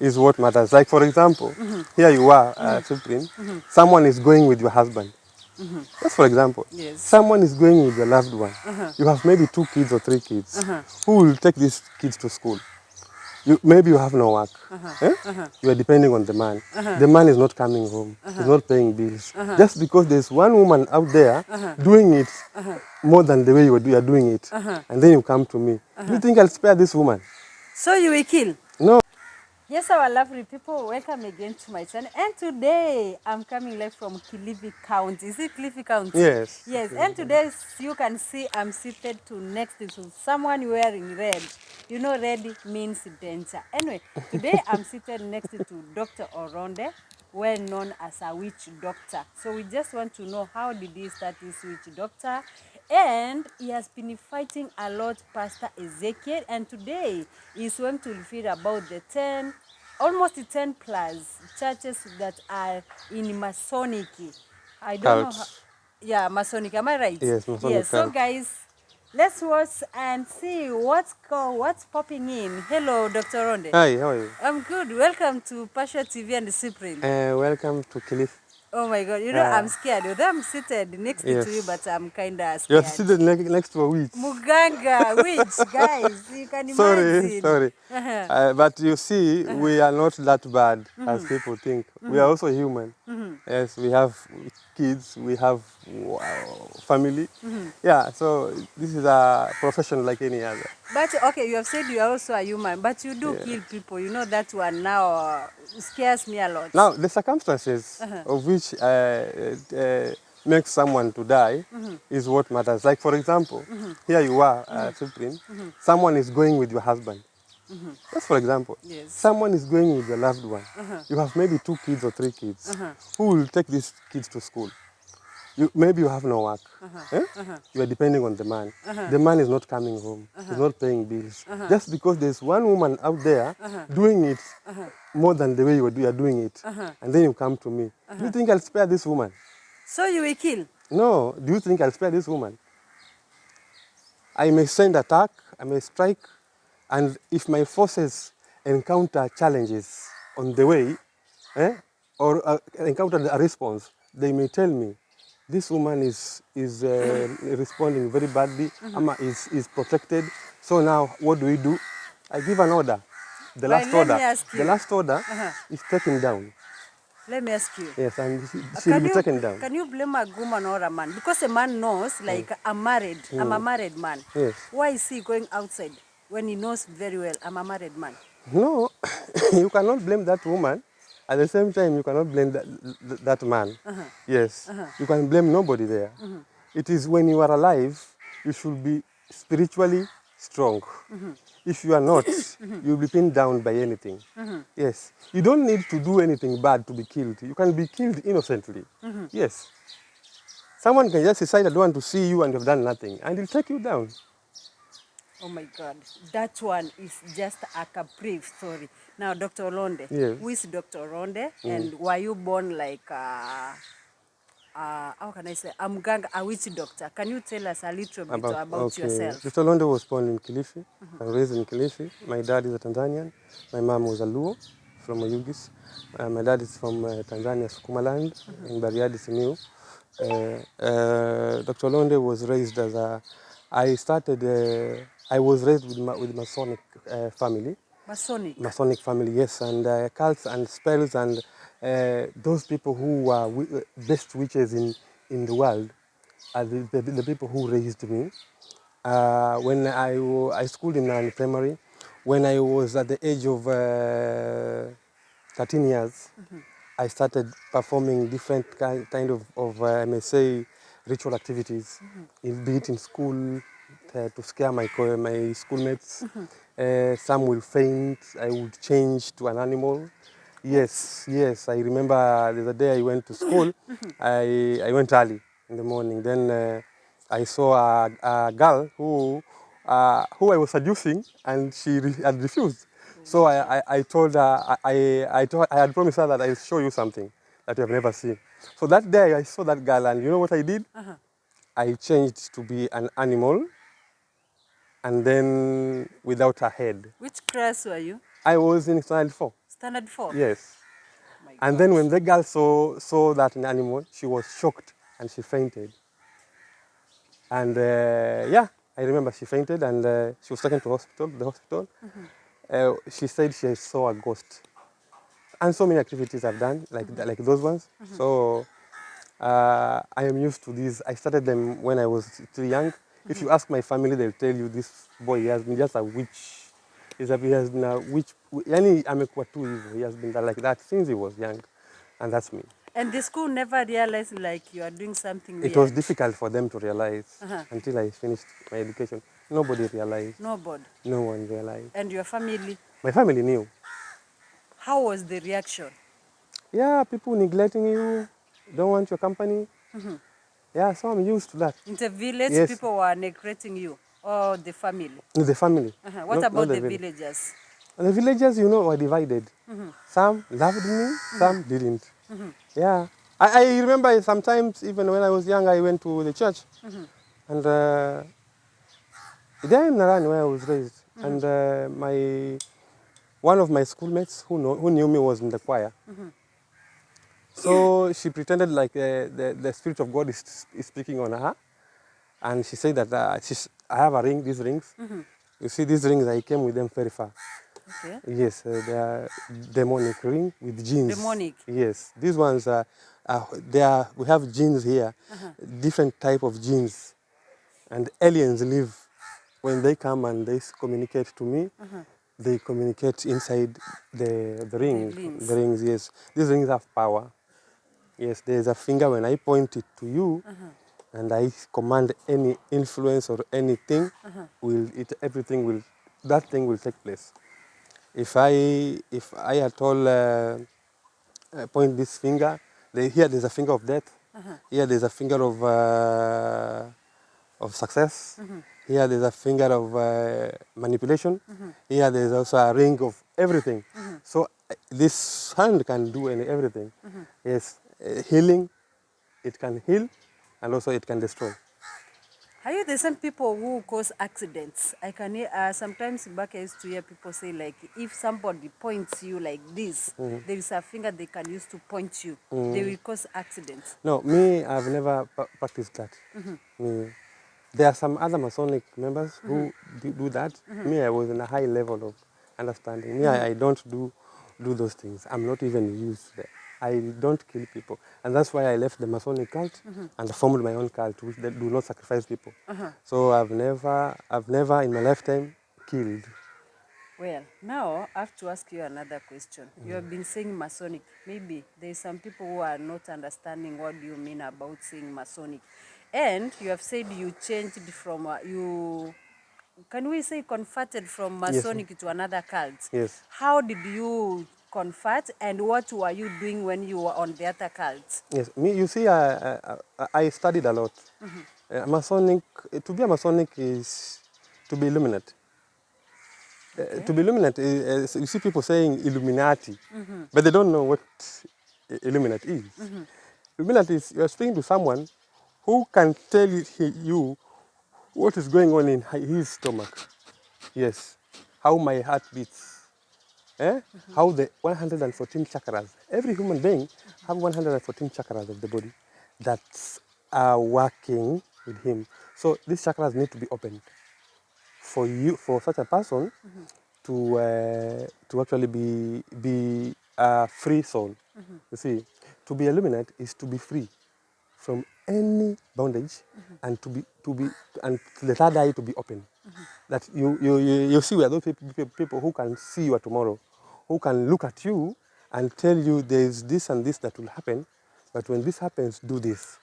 is what matters. Like, for example, here you are, Supreme. Someone is going with your husband. Just for example, Yes. someone is going with your loved one. You have maybe 2 kids or 3 kids. Who will take these kids to school? Maybe you have no work. You are depending on the man. The man is not coming home. He's not paying bills. Just because there's one woman out there doing it more than the way you are doing it. And then you come to me. Do you think I'll spare this woman? So you will kill? No. Yes, our lovely people, welcome again to my channel. And today, I'm coming live from Kilifi County. Is it Kilifi County? Yes. Yes, and today, you can see I'm seated to next to someone wearing red. You know, red means danger. Anyway, today I'm seated next to Dr.Olonde, well known as a witch doctor. So we just want to know how did he start this witch doctor, and he has been fighting a lot, Pastor Ezekiel, and today he's going to reveal about the almost 10 plus churches that are in Masonic. I don't know how, Cult. yeah, Masonic, am I right? Yes, Masonic Yes, so cult. guys, let's watch and see what's popping in. Hello, Dr. Olonde. Hi, how are you? I'm good. Welcome to Pasha TV and Cyprian. Welcome to Kilifi. Oh my God, you know, I'm scared. Although I'm seated next to you, but I'm kind of You're scared. seated next to a witch. Muganga, witch, guys, you can Sorry, imagine. sorry. But you see, we are not that bad as people think. We are also human. Yes, we have kids, we have family. Yeah, so this is a profession like any other. But okay, you have said you are also a human, but you do kill people. You know that one now scares me a lot. Now, the circumstances of which makes someone to die is what matters. Like, for example, here you are, Supreme. Someone is going with your husband. Just for example, Yes. someone is going with your loved one. You have maybe 2 kids or 3 kids. Who will take these kids to school? Maybe you have no work. You are depending on the man. The man is not coming home. He's not paying bills. Just because there's one woman out there doing it more than the way you are doing it. And then you come to me. Do you think I'll spare this woman? So you will kill? No. Do you think I'll spare this woman? I may send attack, I may strike, and if my forces encounter challenges on the way, or encounter a response, they may tell me, this woman is responding very badly, Ama is protected. So now what do? I give an order. The last order is taken down. Let me ask you. Yes, and she will be taken down. Can you blame a woman or a man? Because a man knows, like, I'm married. I'm a married man. Yes. Why is he going outside when he knows very well I'm a married man? No, you cannot blame that woman. At the same time, you cannot blame that man. Yes, you can blame nobody there. It is when you are alive, you should be spiritually strong. If you are not, you'll be pinned down by anything. Yes, you don't need to do anything bad to be killed. You can be killed innocently. Yes, someone can just decide, I don't want to see you and you've done nothing, and he'll take you down. Oh my God, that one is just a brief story. Now, Dr. Olonde, yes. Who is Dr. Olonde, and were you born like, how can I say, a witch doctor? Can you tell us a little bit about yourself? Dr. Olonde was born in Kilifi, and raised in Kilifi. My dad is a Tanzanian. My mom was a Luo from Oyugis. My dad is from Tanzania, Sukumaland, in Bariadi, Simiyu. Dr. Olonde was raised as a... I was raised with Masonic family. Masonic? Masonic family, yes. And cults and spells and those people who are best witches in the world are the people who raised me. When I schooled in Nani Primary, when I was at the age of 13 years, I started performing different kind of I may say, ritual activities, be it in school, to scare my schoolmates. Some will faint, I would change to an animal. Yes, I remember the day I went to school, I went early in the morning. Then I saw a girl who I was seducing, and she had refused. So I told her, I had promised her that I'll show you something that you have never seen. So that day I saw that girl, and you know what I did? I changed to be an animal, and then without a head. Which class were you? I was in standard 4. Standard 4? Yes. My And God. then when the girl saw that animal, she was shocked and she fainted. And yeah, I remember she fainted and she was taken to the hospital. She said she saw a ghost. And so many activities I've done, like those ones. So I am used to these. I started them when I was too young. If you ask my family, they'll tell you this boy, he has been just a witch. He has been a witch. Yani amekuwa tu hivyo. He has been like that since he was young. And that's me. And the school never realized like you are doing something It weird? was difficult for them to realize Uh-huh. until I finished my education. Nobody realized. Nobody. No one realized. And your family? My family knew. How was the reaction? Yeah, people neglecting you, don't want your company. Yeah, so I'm used to that. In the village, Yes, people were neglecting you or the family? the family. What Not about the the village. villagers? The villagers, were divided. Some loved me, some didn't. Yeah. I remember sometimes, even when I was young, I went to the church. And there in Naran, where I was raised. And one of my schoolmates who knew me was in the choir. So she pretended like the Spirit of God is speaking on her. And she said that I have a ring, these rings. You see, these rings, I came with them very far. Okay. Yes, they are demonic ring with genes. Demonic? Yes, these ones we have genes here, different type of genes. And aliens live, when they come and they communicate to me, they communicate inside the ring. rings. The rings, yes. These rings have power. Yes, there's a finger when I point it to you, and I command any influence or anything, that thing will take place. If I at all point this finger, here there's a finger of death. Here there's a finger of success. Here there's a finger of manipulation. Here there's also a ring of everything. So this hand can do everything. Yes, healing, it can heal, and also it can destroy. Are you the same people who cause accidents? I can hear, sometimes back I used to hear people say like, if somebody points you like this, there is a finger they can use to point you. They will cause accidents. No, me, I've never practiced that. Me, there are some other Masonic members who do that. Me, I was in a high level of understanding. Me, I don't do those things. I'm not even used there. I don't kill people. And that's why I left the Masonic cult and formed my own cult, which they do not sacrifice people. So I've never in my lifetime killed. Well, now I have to ask you another question. You have been saying Masonic. Maybe there's some people who are not understanding what you mean about saying Masonic. And you have said you changed from, can we say converted from Yes. Masonic to another cult? Yes. How did you convert and what were you doing when you were on the other cult? Yes, me. You see, I studied a lot. Masonic, to be a Masonic is to be illuminate. Okay. To be illuminate, you see people saying Illuminati, but they don't know what Illuminati is. Illuminati is you are speaking to someone who can tell you what is going on in his stomach. Yes, how my heart beats. How the 114 chakras, every human being have 114 chakras of the body that are working with him. So these chakras need to be opened for such a person to actually be a free soul. You see, to be illuminate is to be free from any bondage and and the third eye to be open. That you see, we are those people who can see your tomorrow, who can look at you and tell you there's this and this that will happen, but when this happens, do this.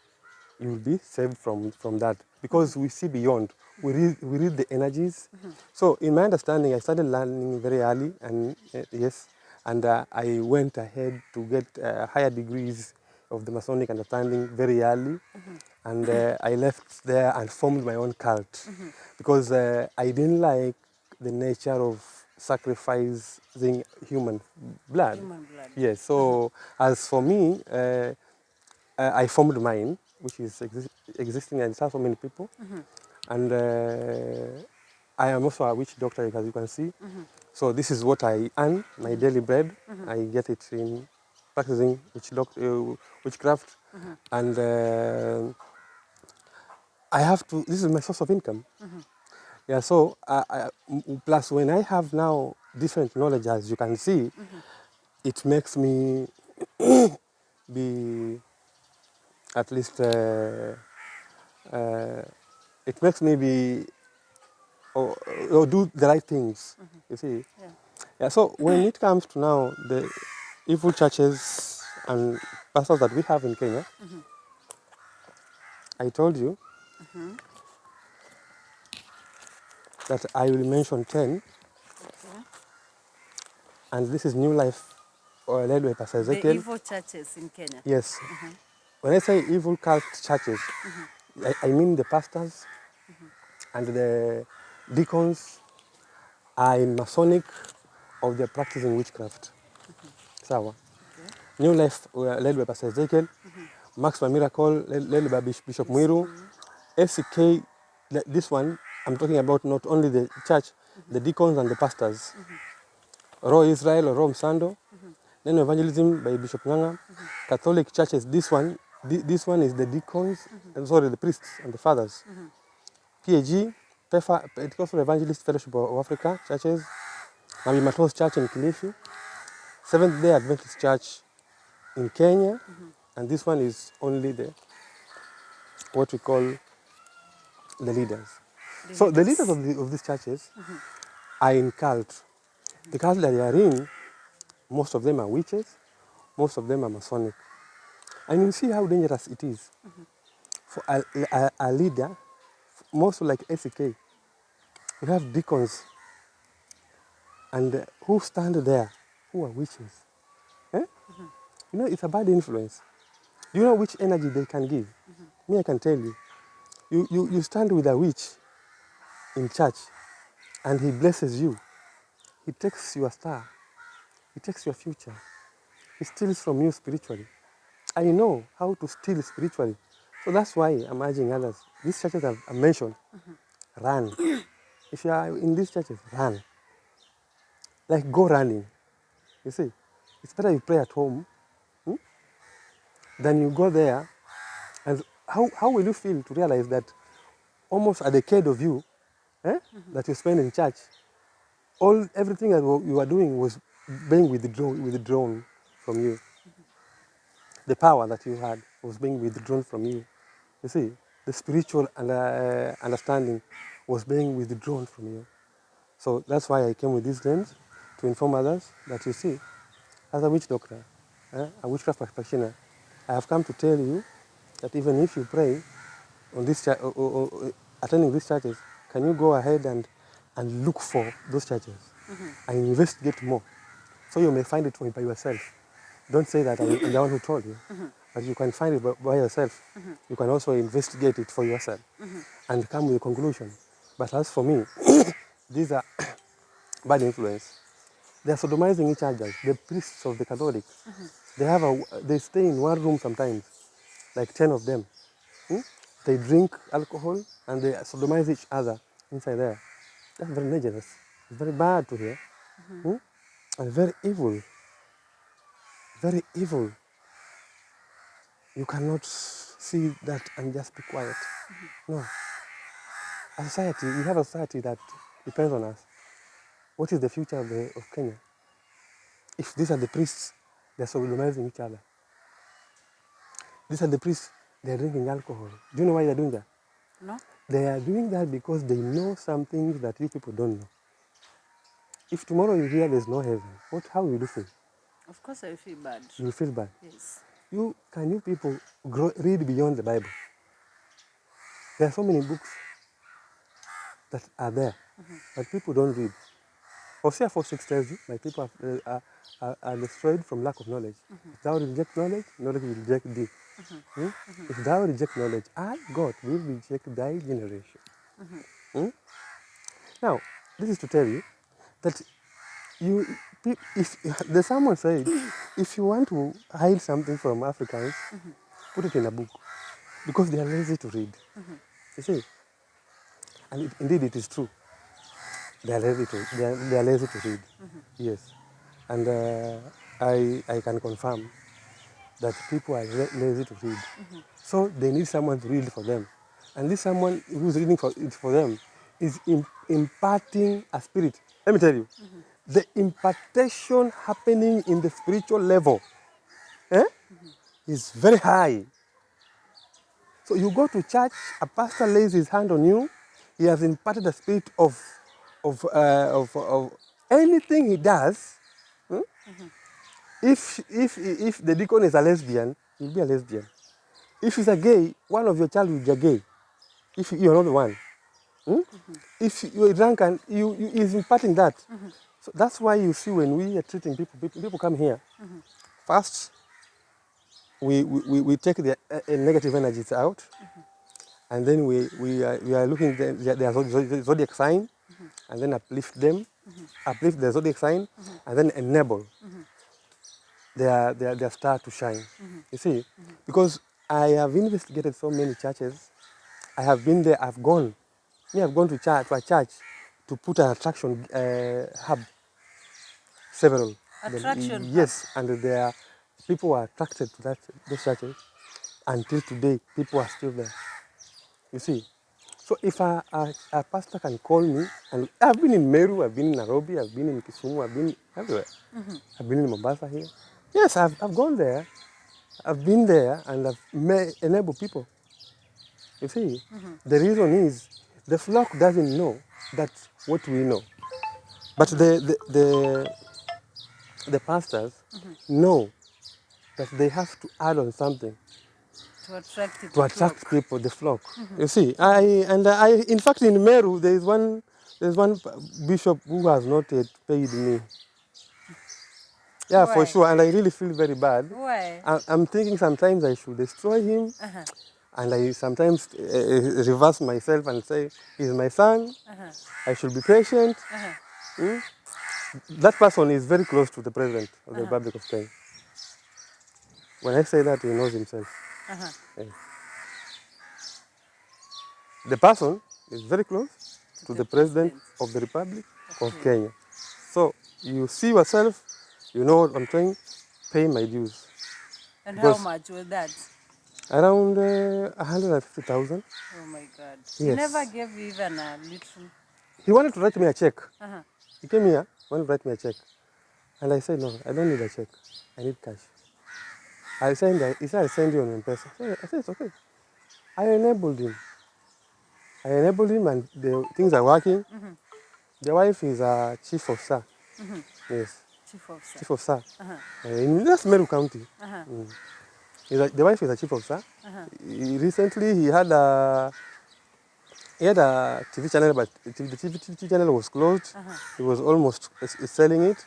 You will be saved from that because we see beyond. We read the energies. So in my understanding, I started learning very early, and yes, and I went ahead to get higher degrees of the Masonic understanding very early, and I left there and formed my own cult because I didn't like the nature of sacrificing human blood. Human blood. Yes. So as for me, I formed mine, which is existing and serves so many people. And I am also a witch doctor, as you can see. So this is what I earn, my daily bread. I get it in practicing witchcraft, and I have to. This is my source of income. Yeah. So plus when I have now different knowledge, as you can see, it makes me be at least. It makes me be or do the right things. You see. Yeah. Yeah, so when it comes to now the evil churches and pastors that we have in Kenya, I told you that I will mention 10, Okay. and this is New Life led by Pastor The Ezekiel. evil churches in Kenya. Yes. When I say evil cult churches, I mean the pastors and the deacons are in Masonic or they're practicing witchcraft. Sawa. Okay. New Life led by Pastor Ezekiel, Max by Miracle led by Bishop Mwiru, FCK, this one, I'm talking about not only the church, the deacons and the pastors. Raw Israel or Raw Msando, then Evangelism by Bishop Nganga, Catholic churches, this one is the deacons, sorry, the priests and the fathers. PAG, PEFA, Pentecostal Evangelist Fellowship of Africa churches, Mami Matos Church in Kilifi, Seventh-day Adventist Church in Kenya, and this one is only the what we call the leaders. So the leaders of these churches are in cult. The cult that they are in, most of them are witches, most of them are Masonic. And you see how dangerous it is for a leader, most like SK. We have deacons and who stand there, who are witches. Eh? You know, it's a bad influence. Do you know which energy they can give? Me, I can tell you. You stand with a witch in church and he blesses you. He takes your star. He takes your future. He steals from you spiritually. I know how to steal spiritually. So that's why I'm urging others. These churches I've mentioned, run. If you are in these churches, run. Like go running. You see, it's better you pray at home than you go there. And how will you feel to realize that almost a decade of you that you spend in church, everything that you were doing was being withdrawn from you. The power that you had was being withdrawn from you. You see, the spiritual understanding was being withdrawn from you. So that's why I came with these names to inform others that you see, as a witch doctor, a witchcraft practitioner, I have come to tell you that even if you pray on this attending these churches, can you go ahead and look for those churches and investigate more, so you may find it by yourself. Don't say that I'm the one who told you, but you can find it by yourself. You can also investigate it for yourself and come with a conclusion. But as for me, these are bad influence. They are sodomizing each other. The priests of the Catholics, they stay in one room sometimes, like 10 of them. They drink alcohol and they sodomize each other inside there. That's very dangerous. It's very bad to hear. And very evil. Very evil. You cannot see that and just be quiet. No. A society, we have a society that depends on us. What is the future of Kenya? If these are the priests, they're sodomizing each other. These are the priests, they're drinking alcohol. Do you know why they're doing that? No? They are doing that because they know some things that you people don't know. If tomorrow you hear there's no heaven, how will you feel? Of course I feel bad. You will feel bad. Yes. Can you people read beyond the Bible? There are so many books that are there, but people don't read. Hosea 4:6 tells you, my people are destroyed from lack of knowledge. If thou reject knowledge, knowledge will reject thee. If thou reject knowledge, I, God, will reject thy generation. Now, this is to tell you that if the someone said, if you want to hide something from Africans, put it in a book, because they are lazy to read. You see, and indeed it is true. they are lazy to read. Yes, and I can confirm that people are lazy to read. So they need someone to read for them. And this someone who's reading for them is imparting a spirit. Let me tell you, the impartation happening in the spiritual level is very high. So you go to church, a pastor lays his hand on you, he has imparted the spirit of anything he does. If the deacon is a lesbian, he'll be a lesbian. If he's a gay, one of your child will be a gay. If you're not the one. If you're drunken, is imparting that. So that's why you see when we are treating people come here. First, we take the negative energies out, and then we are looking at their zodiac sign, and then uplift them, uplift the zodiac sign, and then enable their star to shine. You see, because I have investigated so many churches. I have been there. I've gone to a church to put an attraction hub. Several. Attraction hub. Yes, and there people were attracted to those churches. Until today, people are still there. You see. So if a pastor can call me, and I've been in Meru, I've been in Nairobi, I've been in Kisumu, I've been everywhere. I've been in Mombasa here. Yes, I've gone there. I've been there and I've enabled people. You see, the reason is the flock doesn't know that's what we know. But the pastors know that they have to add on something To attract it to attract people, the flock. You see, in fact, in Meru, there's one bishop who has not yet paid me. Yeah, Why? for sure, and I really feel very bad. Why? I'm thinking sometimes I should destroy him, and I sometimes reverse myself and say, he's my son, I should be patient. That person is very close to the president of the Republic of Kenya. When I say that, he knows himself. Yeah. The person is very close to the president of the Republic of Kenya. So you see yourself, you know what I'm saying, pay my dues. And Because how much was that? around 150,000. Oh my God. Yes. You never gave even a little. He wanted to write me a check. He came here, wanted to write me a check. And I said, no, I don't need a check. I need cash. He said, I'll send you on M-Pesa. So I said, it's okay. I enabled him. And the things are working. The wife is a chief of SAR. Yes, Chief of staff. chief of SAR. In just Meru County. The wife is a chief of SAR. Recently, he had a TV channel, but the TV channel was closed. He was almost selling it.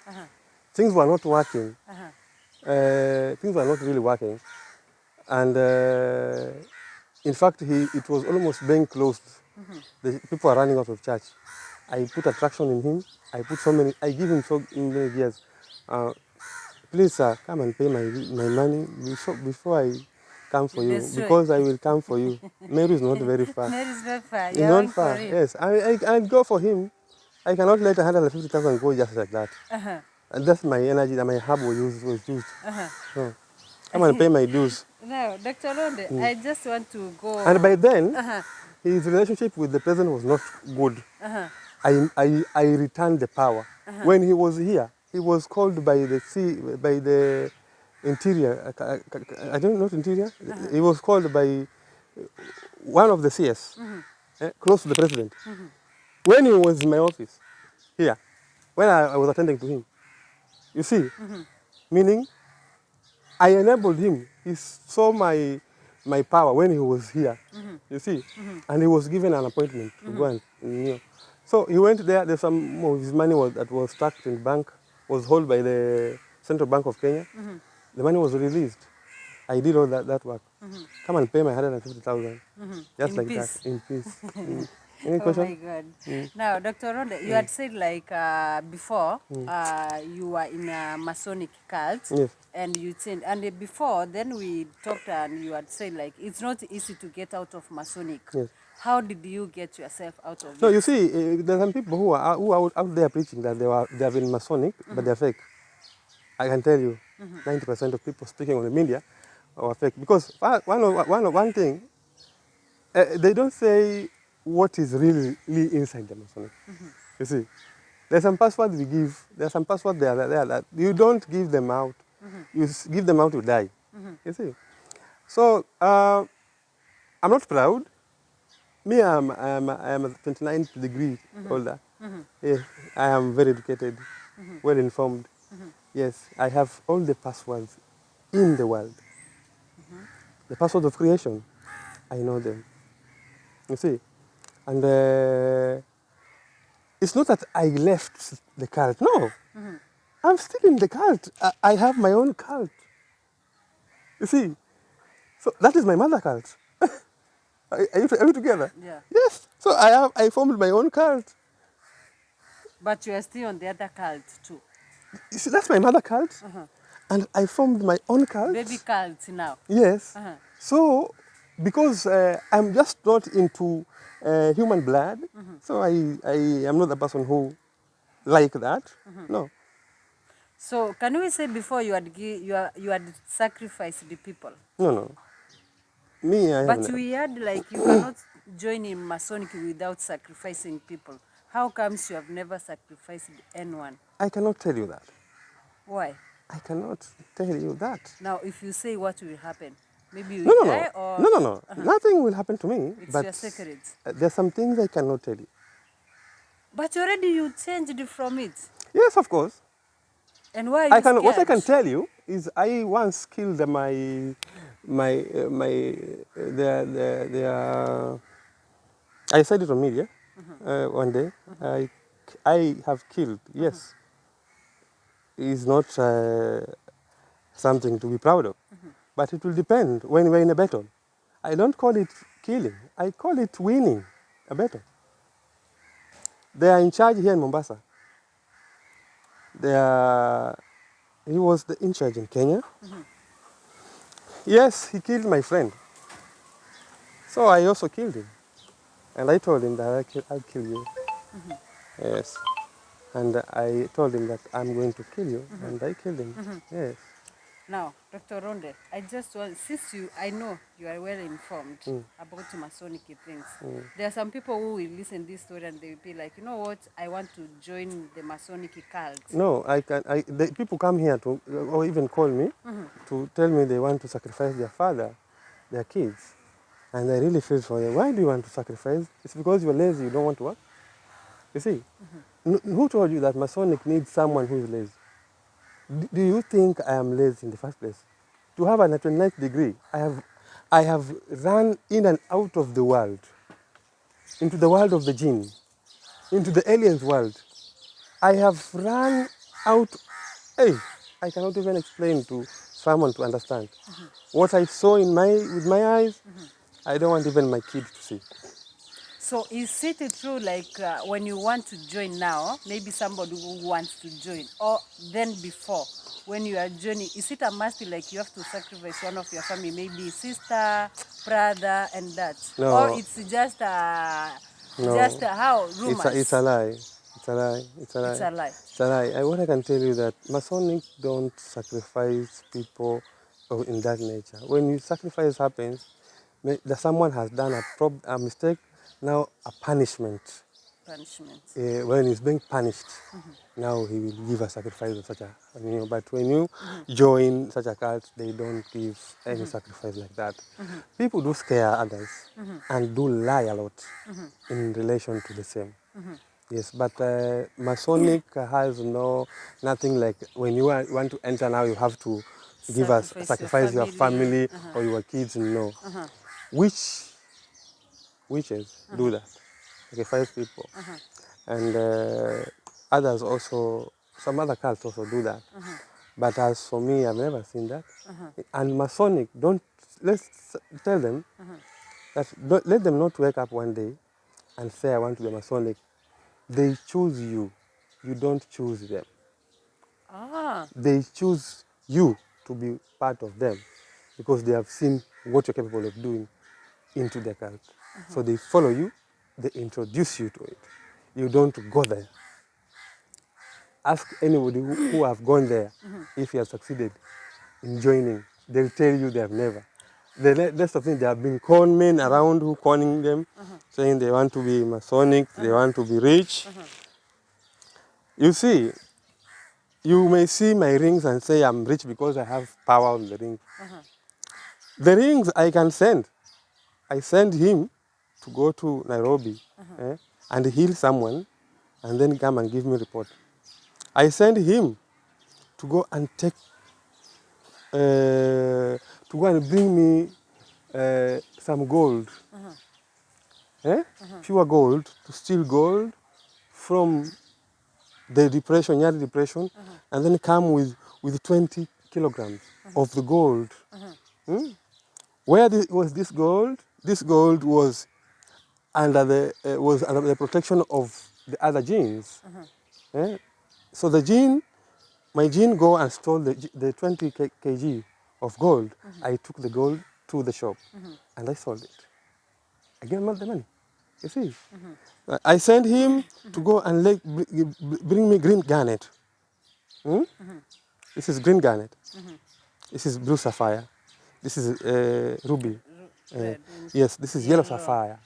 Things were not working. Things were not really working. And in fact, it was almost being closed. The people are running out of church. I put attraction in him. I give him so many years. Please, sir, come and pay my money before I come for you. Destroy. Because I will come for you. Mary is not very far. Mary is not far. It's You're not going far. for it. Yes, I'll go for him. I cannot let 150,000 go just like that. And that's my energy that my hub was used. So, come and pay my dues. Now, Dr. Olonde, I just want to go. And by then, his relationship with the president was not good. I returned the power. When he was here, he was called by the interior. I don't know interior. He was called by one of the CS, close to the president. When he was in my office here, when I was attending to him, you see, meaning I enabled him. He saw my power when he was here, you see, and he was given an appointment to go and So he went there. There's some of his money that was stuck in the bank, was held by the Central Bank of Kenya. The money was released. I did all that work. Come and pay my 150,000, just In like peace. that, in peace. Any Oh question? my God. Now, Dr. Olonde, you had said like before you were in a Masonic cult. Yes. And you changed. And before, then we talked and you had said like it's not easy to get out of Masonic. Yes. How did you get yourself out of No, it? you see, there are some people who are out there preaching that they have been Masonic, but they're fake. I can tell you, 90% of people speaking on the media are fake. Because one thing, they don't say what is really inside the Masonic. You see, there's some passwords we give. There's some passwords there that you don't give them out. You give them out to die. You see. So I'm not proud. Me, I'm a 29th degree holder. Yes, I am very educated, well informed. Yes, I have all the passwords in the world. The passwords of creation, I know them. You see, and it's not that I left the cult. No, I'm still in the cult. I have my own cult. You see, so that is my mother cult. Are you together? Yeah. Yes. So I formed my own cult. But you are still on the other cult too. You see, that's my mother cult, and I formed my own cult. Baby cult now. Yes. Uh-huh. So, because I'm just not into human blood, so I am not the person who like that. No. So can we say before you had sacrificed the people? No. Me, I But haven't. we had like you cannot join in Masonic without sacrificing people. How comes you have never sacrificed anyone? I cannot tell you that. Why? I cannot tell you that. Now, if you say what will happen, maybe you No, will no, die no. or No. Nothing will happen to me. it's But your secret. there's some things I cannot tell you. But already you changed from it. Yes, of course. And why are you What I scared? can tell you is I once killed their I said it on media one day. I have killed. Yes, it's not something to be proud of, but it will depend when we're in a battle. I don't call it killing. I call it winning a battle. They are in charge here in Mombasa. He was in charge in Kenya. Yes, he killed my friend. So I also killed him. And I told him that I'll kill you. Yes. And I told him that I'm going to kill you. And I killed him. Yes. Now, Dr. Ronde, I just want, since I know you are well informed about Masonic things, there are some people who will listen to this story and they will be like, you know what, I want to join the Masonic cult. No, the people come here to, or even call me to tell me they want to sacrifice their father, their kids. And I really feel for them. Why do you want to sacrifice? It's because you're lazy, you don't want to work. You see, who told you that Masonic needs someone who is lazy? Do you think I am lazy in the first place? To have a 29th degree, I have run in and out of the world, into the world of the jinn, into the aliens world. I have run out. Hey, I cannot even explain to someone to understand. What I saw with my eyes, I don't want even my kid to see. So is it true like when you want to join now, maybe somebody who wants to join, or then before, when you are joining, is it a must like you have to sacrifice one of your family, maybe sister, brother, and that? No. Or it's just No, how rumors? it's a lie. It's a lie. It's a lie. It's a lie. It's a lie. What I can tell you that Masonic don't sacrifice people in that nature. When you sacrifice happens, that someone has done a mistake, now a punishment. Punishment. When he's being punished, now he will give a sacrifice of such a, but when you join such a cult, they don't give any sacrifice like that. People do scare others and do lie a lot in relation to the same. Yes, but Masonic has nothing like when you want to enter now, you have to sacrifice your family or your kids. No, which witches do that, sacrifice people, and others also, some other cults also do that. But as for me, I've never seen that. And Masonic, let's tell them that let them not wake up one day and say I want to be Masonic. They choose you. You don't choose them. They choose you to be part of them because they have seen what you're capable of doing. into the cult. So they follow you, they introduce you to it. You don't go there. Ask anybody who have gone there if he has succeeded in joining. They'll tell you they have never. The rest of them, they have been con men around who conning them, saying they want to be Masonic, they want to be rich. You see, you may see my rings and say I'm rich because I have power on the ring. The rings I can send. I send him to go to Nairobi and heal someone and then come and give me a report. I send him to go and take, to go and bring me some gold, pure gold, to steal gold from the depression, Nyali depression, and then come with 20 kilograms of the gold. Where was this gold? This gold was under the protection of the other genes. So my gene go and stole the 20 kg of gold. I took the gold to the shop and I sold it. I gave him the money. You see? I sent him to go and bring me green garnet. This is green garnet. This is blue sapphire. This is ruby. Yes, this is yellow sapphire.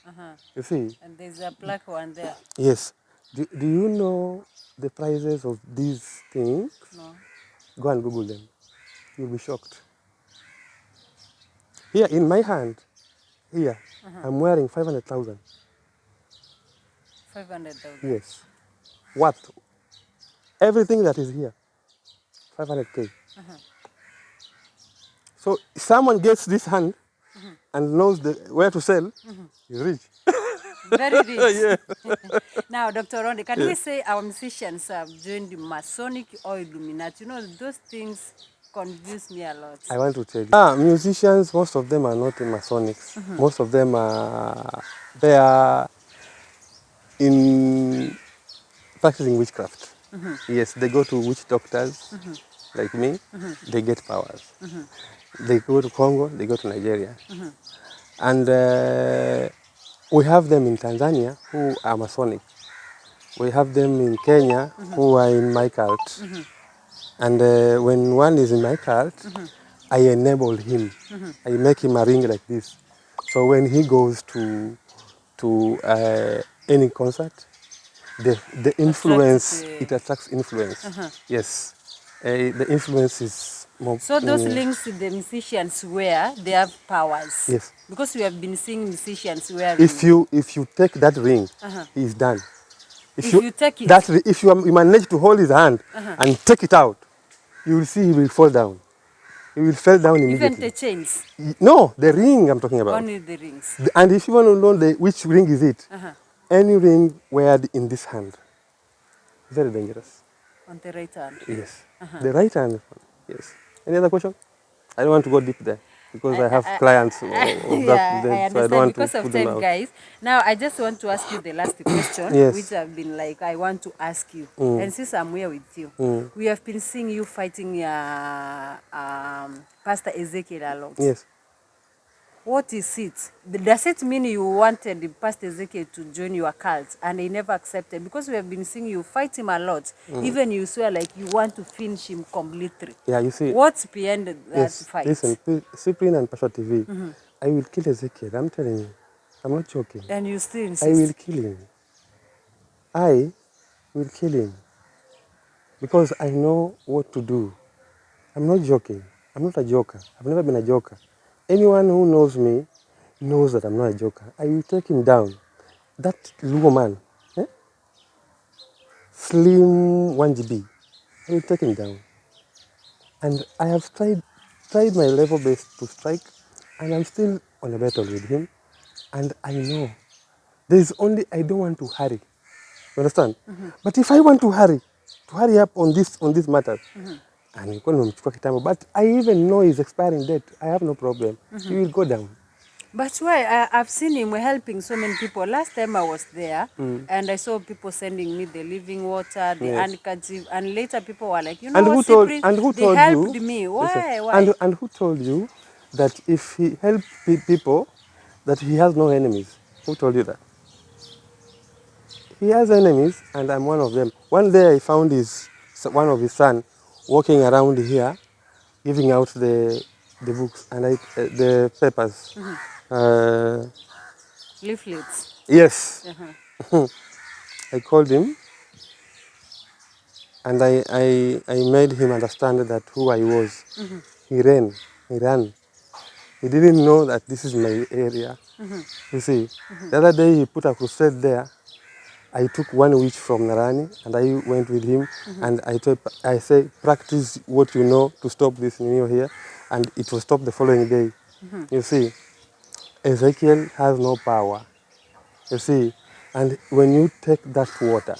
You see? And there's a black one there. Yes. Do you know the prices of these things? No. Go and Google them. You'll be shocked. Here in my hand, here, I'm wearing 500,000. 500,000. Yes. What? Everything that is here, 500K. So if someone gets this hand and knows where to sell, he's rich. Very rich. Yeah. Now, Dr. Olonde, can we say our musicians have joined the Masonic or Illuminati? You know, those things confuse me a lot. I want to tell you. Musicians, most of them are not in Masonics. Most of them they are in practicing witchcraft. Yes, they go to witch doctors like me, they get powers. They go to Congo, they go to Nigeria. And we have them in Tanzania who are Masonic. We have them in Kenya who are in my cult. And when one is in my cult, I enable him. I make him a ring like this. So when he goes to any concert, the influence, it attracts influence. Yes. The influence is more. So those links the musicians wear, they have powers. Yes. Because we have been seeing musicians wearing. If you take that ring, he's done. If you take it. If you manage to hold his hand and take it out, you will see he will fall down. He will fall down immediately. Even the chains? No, the ring I'm talking about. Only the rings. And if you want to know which ring is it, any ring weared in this hand, very dangerous. On the right hand? Yes. The right hand, yes. Any other question? I don't want to go deep there because I have clients of that. I understand. So I don't want because to of put them time, out. guys. Now, I just want to ask you the last question, Yes. which I've been like, I want to ask you. And since I'm here with you, we have been seeing you fighting Pastor Ezekiel a lot. Yes. What is it? Does it mean you wanted Pastor Ezekiel to join your cult and he never accepted? Because we have been seeing you fight him a lot. Even you swear like you want to finish him completely. Yeah, you see. What's behind that fight? Listen, Cyprian and Pastor TV, I will kill Ezekiel. I'm telling you. I'm not joking. And you still insist? I will kill him. I will kill him. Because I know what to do. I'm not joking. I'm not a joker. I've never been a joker. Anyone who knows me knows that I'm not a joker. I will take him down. That Luo man, slim 1GB, I will take him down. And I have tried my level best to strike, and I'm still on a battle with him. And I know there's only I don't want to hurry. You understand? But if I want to hurry up on this matter, but I even know his expiring date. I have no problem. He will go down. But why? I've seen him helping so many people. Last time I was there, and I saw people sending me the living water, the handkerchief, and later people were like, you know what, Cyprian, they helped me. Why? And who told you that if he helped people, that he has no enemies. Who told you that? He has enemies, and I'm one of them. One day I found one of his son walking around here, giving out the books and the papers. Leaflets. Yes, Uh-huh. I called him and I made him understand that who I was. He ran. He ran. He didn't know that this is my area. You see, the other day he put a crusade there. I took one witch from Narani and I went with him and I say, practice what you know to stop this new here. And it was stopped the following day. You see, Ezekiel has no power. You see, and when you take that water,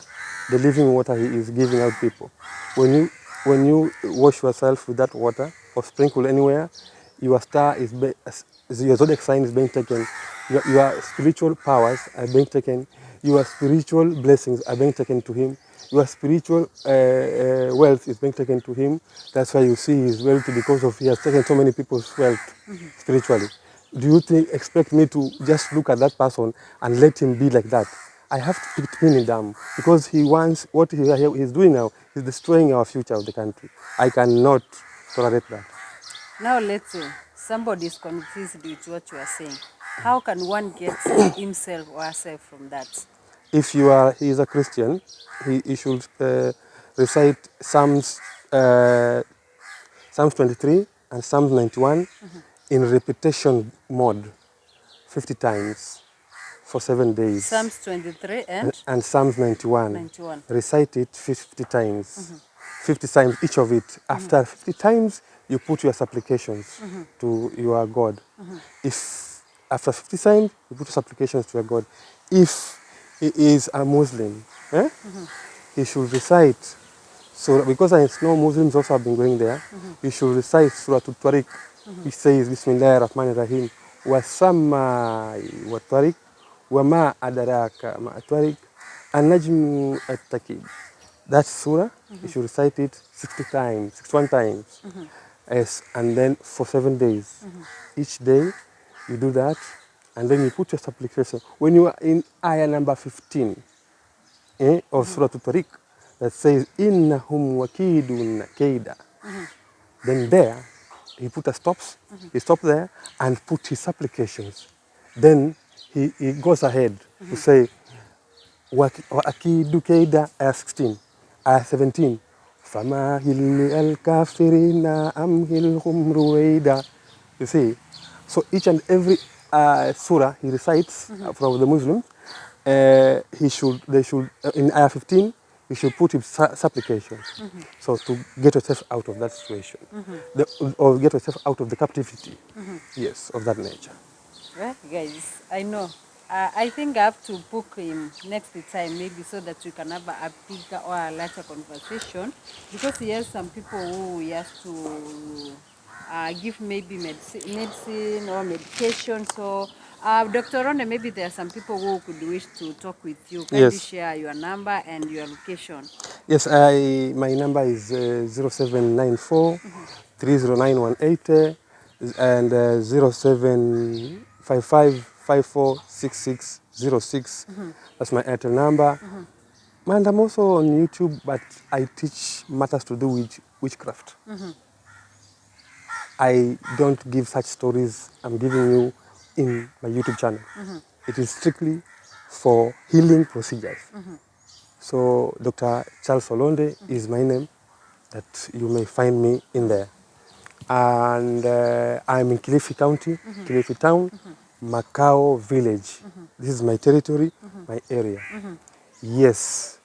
the living water he is giving out people, when you wash yourself with that water or sprinkle anywhere, your star your zodiac sign is being taken, your spiritual powers are being taken, your spiritual blessings are being taken to him, your spiritual wealth is being taken to him. That's why you see his wealth because of he has taken so many people's wealth spiritually. Do you expect me to just look at that person and let him be like that? I have to pin him down because he wants what he's doing now is destroying our future of the country. I cannot tolerate that. Now let's say somebody is confused with what you are saying. How can one get himself or herself from that? If he is a Christian, he should recite Psalms 23 and Psalms 91 in repetition mode 50 times for 7 days. Psalms 23 and Psalms 91. 91. Recite it 50 times. 50 times each of it. After 50 times, you put your supplications to your God. If after 50 times, you put your supplications to your God. If he is a Muslim, he should recite. So because I know Muslims also have been going there, you should recite Surah Al-Tariq, which says Bismillah ar-Rahman ar-Rahim. Wasamai wa tariq wa ma adaraka ma tariq an-najmu at-taqib. That surah, you should recite it 60 times, 61 times. Yes, and then for 7 days. Each day you do that, and then you put your supplication. When you are in ayah number 15, of Surah Al-Tariq, that says, Innahum wakidun kaida. Then there, he put a stops, he stopped there and put his supplications. Then he goes ahead to say, Akidu kaida, ayah 16, ayah 17, Famahil al-kafirina amhilhum ruwaida. You see, so each and every surah he recites from the Muslims, they should, in ayah 15, you should put his supplications. So to get yourself out of that situation, or get yourself out of the captivity, yes, of that nature. Well, guys, I know. I think I have to book him next time, maybe, so that we can have a bigger or a larger conversation. Because he has some people who he has to give maybe medicine or medication. So, Dr. Olonde, maybe there are some people who could wish to talk with you. Kindly Yes, share your number and your location. yes. My number is 0794 309180 and 0755546606. That's my Airtel number. And I'm also on YouTube, but I teach matters to do with witchcraft. I don't give such stories I'm giving you in my YouTube channel. It is strictly for healing procedures. So Dr. Charles Olonde is my name that you may find me in there. And I'm in Kilifi County, Kilifi Town, Macau Village. This is my territory, my area. Yes.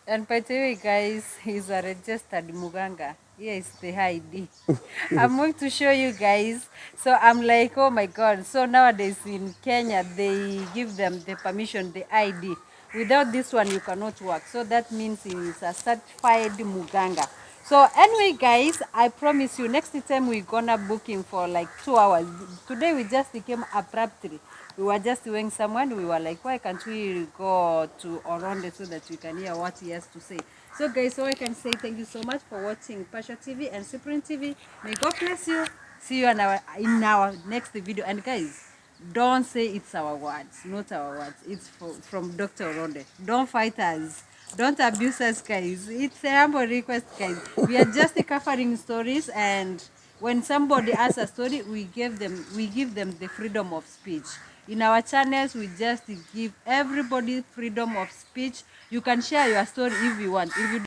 And by the way, guys, he's a registered Muganga. Here is the ID. I'm going to show you guys. So I'm like, oh my God. So nowadays in Kenya, they give them the permission, the ID. Without this one, you cannot work. So that means he is a certified Muganga. So anyway, guys, I promise you, next time we're gonna book him for like 2 hours. Today we just came abruptly. We were just doing someone. We were like, why can't we go to Olonde so that we can hear what he has to say? So guys, so I can say thank you so much for watching Pasha TV and Supreme TV. May God bless you. See you in our next video. And guys, Don't say it's our words, not our words. It's from Dr. Olonde. Don't fight us. Don't abuse us, guys. It's a humble request, guys. We are just covering stories, and when somebody asks a story, we give them the freedom of speech. In our channels, we just give everybody freedom of speech. You can share your story if you want. If you